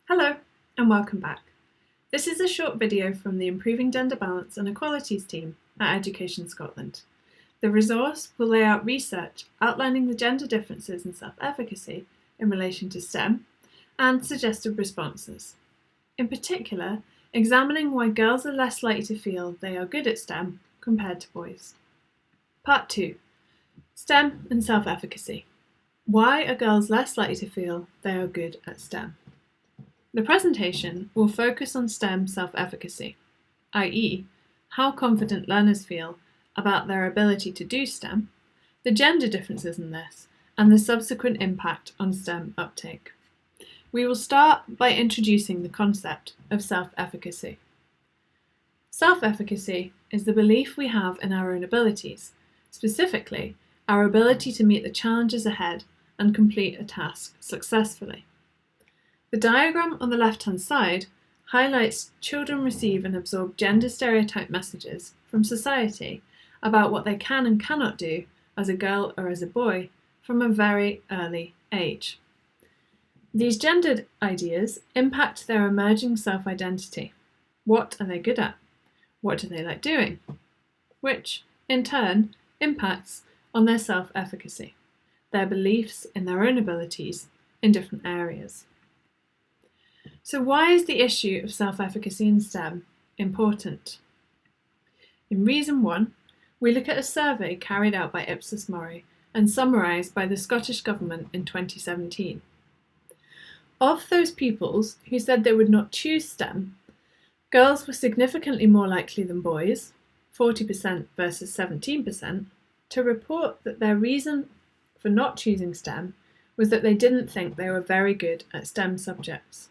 Hello and welcome back. This is a short video from the Improving Gender Balance and Equalities team at Education Scotland. The resource will lay out research outlining the gender differences in self-efficacy in relation to STEM and suggested responses. In particular, examining why girls are less likely to feel they are good at STEM compared to boys. Part 2. STEM and self-efficacy. Why are girls less likely to feel they are good at STEM? The presentation will focus on STEM self-efficacy, i.e., how confident learners feel about their ability to do STEM, the gender differences in this, and the subsequent impact on STEM uptake. We will start by introducing the concept of self-efficacy. Self-efficacy is the belief we have in our own abilities, specifically our ability to meet the challenges ahead and complete a task successfully. The diagram on the left-hand side highlights children receive and absorb gender stereotype messages from society about what they can and cannot do as a girl or as a boy from a very early age. These gendered ideas impact their emerging self-identity. What are they good at? What do they like doing? Which, in turn, impacts on their self-efficacy, their beliefs in their own abilities in different areas. So why is the issue of self-efficacy in STEM important? In Reason 1, we look at a survey carried out by Ipsos Mori and summarised by the Scottish Government in 2017. Of those pupils who said they would not choose STEM, girls were significantly more likely than boys, 40% versus 17%, to report that their reason for not choosing STEM was that they didn't think they were very good at STEM subjects.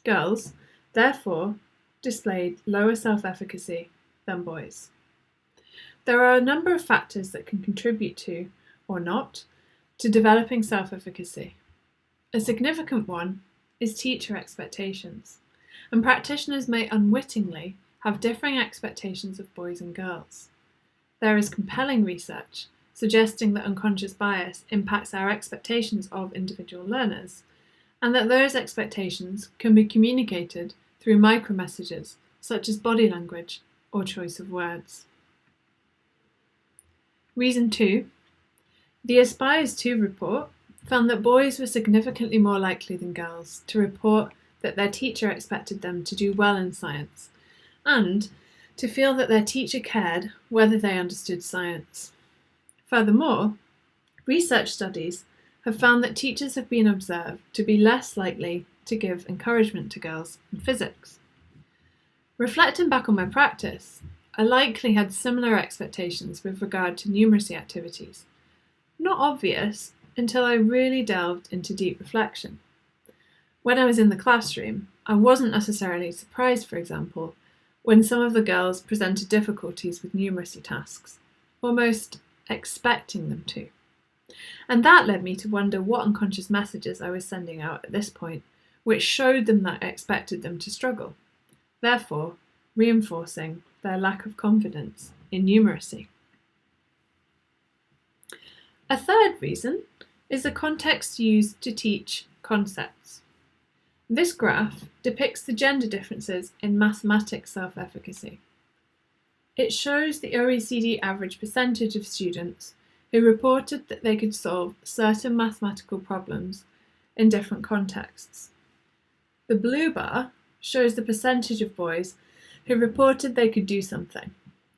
Girls, therefore, displayed lower self-efficacy than boys. There are a number of factors that can contribute to, or not, to developing self-efficacy. A significant one is teacher expectations, and practitioners may unwittingly have differing expectations of boys and girls. There is compelling research suggesting that unconscious bias impacts our expectations of individual learners, and that those expectations can be communicated through micromessages such as body language or choice of words. Reason 2. The Aspires 2 report found that boys were significantly more likely than girls to report that their teacher expected them to do well in science, and to feel that their teacher cared whether they understood science. Furthermore, research studies have found that teachers have been observed to be less likely to give encouragement to girls in physics. Reflecting back on my practice, I likely had similar expectations with regard to numeracy activities, not obvious until I really delved into deep reflection. When I was in the classroom, I wasn't necessarily surprised, for example, when some of the girls presented difficulties with numeracy tasks, almost expecting them to. And that led me to wonder what unconscious messages I was sending out at this point, which showed them that I expected them to struggle, therefore reinforcing their lack of confidence in numeracy. A third reason is the context used to teach concepts. This graph depicts the gender differences in mathematics self-efficacy. It shows the OECD average percentage of students who reported that they could solve certain mathematical problems in different contexts. The blue bar shows the percentage of boys who reported they could do something,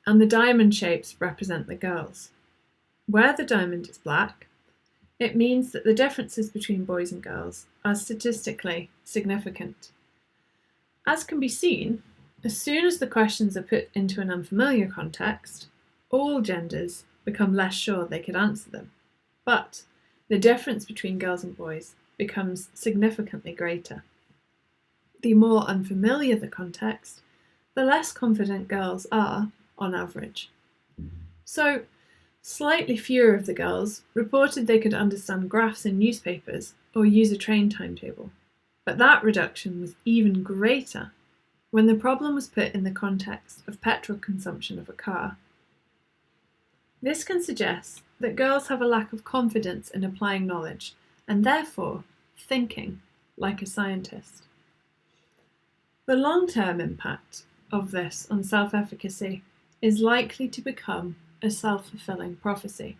and the diamond shapes represent the girls. Where the diamond is black, it means that the differences between boys and girls are statistically significant. As can be seen, as soon as the questions are put into an unfamiliar context, all genders become less sure they could answer them, but the difference between girls and boys becomes significantly greater. The more unfamiliar the context, the less confident girls are on average. So, slightly fewer of the girls reported they could understand graphs in newspapers or use a train timetable, but that reduction was even greater when the problem was put in the context of petrol consumption of a car. This can suggest that girls have a lack of confidence in applying knowledge and therefore thinking like a scientist. The long-term impact of this on self-efficacy is likely to become a self-fulfilling prophecy.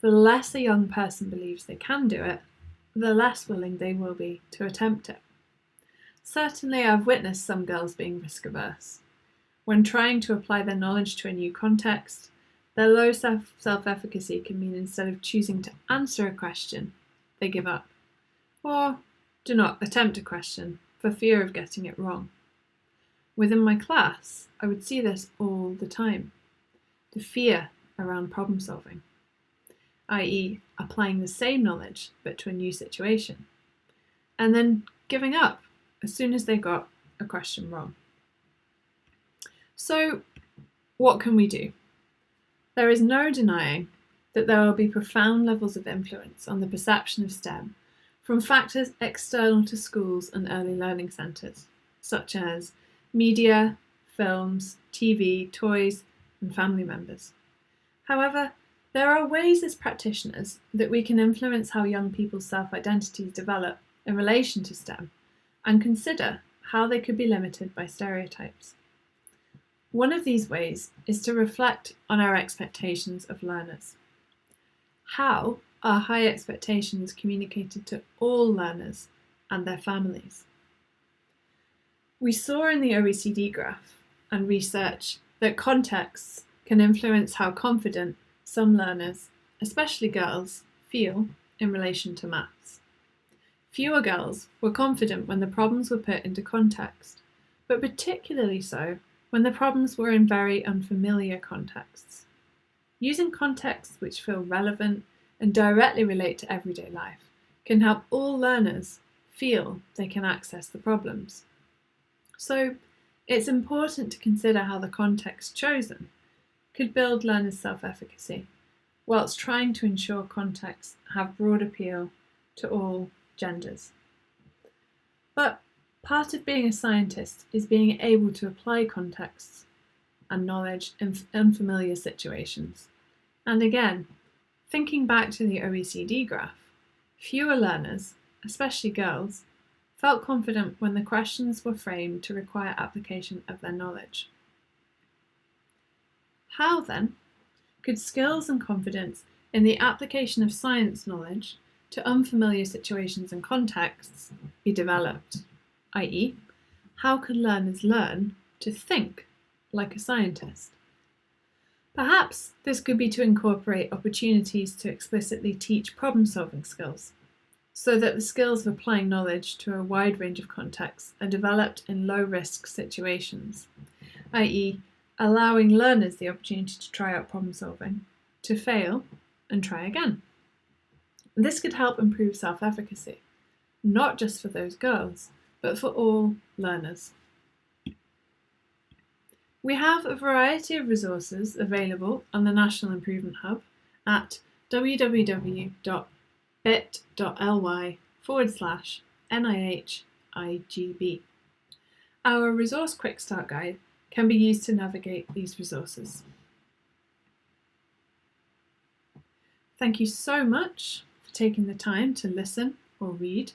The less a young person believes they can do it, the less willing they will be to attempt it. Certainly, I've witnessed some girls being risk-averse. When trying to apply their knowledge to a new context, their low self-efficacy can mean instead of choosing to answer a question, they give up, or do not attempt a question for fear of getting it wrong. Within my class, I would see this all the time. The fear around problem solving, i.e. applying the same knowledge but to a new situation, and then giving up as soon as they got a question wrong. So, what can we do? There is no denying that there will be profound levels of influence on the perception of STEM from factors external to schools and early learning centres, such as media, films, TV, toys, and family members. However, there are ways as practitioners that we can influence how young people's self-identities develop in relation to STEM and consider how they could be limited by stereotypes. One of these ways is to reflect on our expectations of learners. How are high expectations communicated to all learners and their families? We saw in the OECD graph and research that contexts can influence how confident some learners, especially girls, feel in relation to maths. Fewer girls were confident when the problems were put into context, but particularly so when the problems were in very unfamiliar contexts. Using contexts which feel relevant and directly relate to everyday life can help all learners feel they can access the problems. So, it's important to consider how the context chosen could build learners' self-efficacy, whilst trying to ensure contexts have broad appeal to all genders. But part of being a scientist is being able to apply contexts and knowledge in unfamiliar situations. And again, thinking back to the OECD graph, fewer learners, especially girls, felt confident when the questions were framed to require application of their knowledge. How, then, could skills and confidence in the application of science knowledge to unfamiliar situations and contexts be developed? I.e., how could learners learn to think like a scientist? Perhaps this could be to incorporate opportunities to explicitly teach problem-solving skills, so that the skills of applying knowledge to a wide range of contexts are developed in low-risk situations, i.e., allowing learners the opportunity to try out problem-solving, to fail, and try again. This could help improve self-efficacy, not just for those girls, but for all learners. We have a variety of resources available on the National Improvement Hub at www.bit.ly/NIHIGB. Our Resource Quick Start Guide can be used to navigate these resources. Thank you so much for taking the time to listen or read,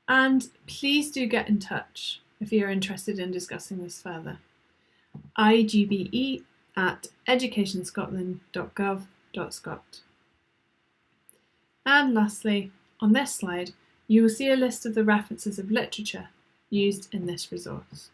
and please do get in touch if you're interested in discussing this further. igbe@educationscotland.gov.scot. And lastly, on this slide, you will see a list of the references of literature used in this resource.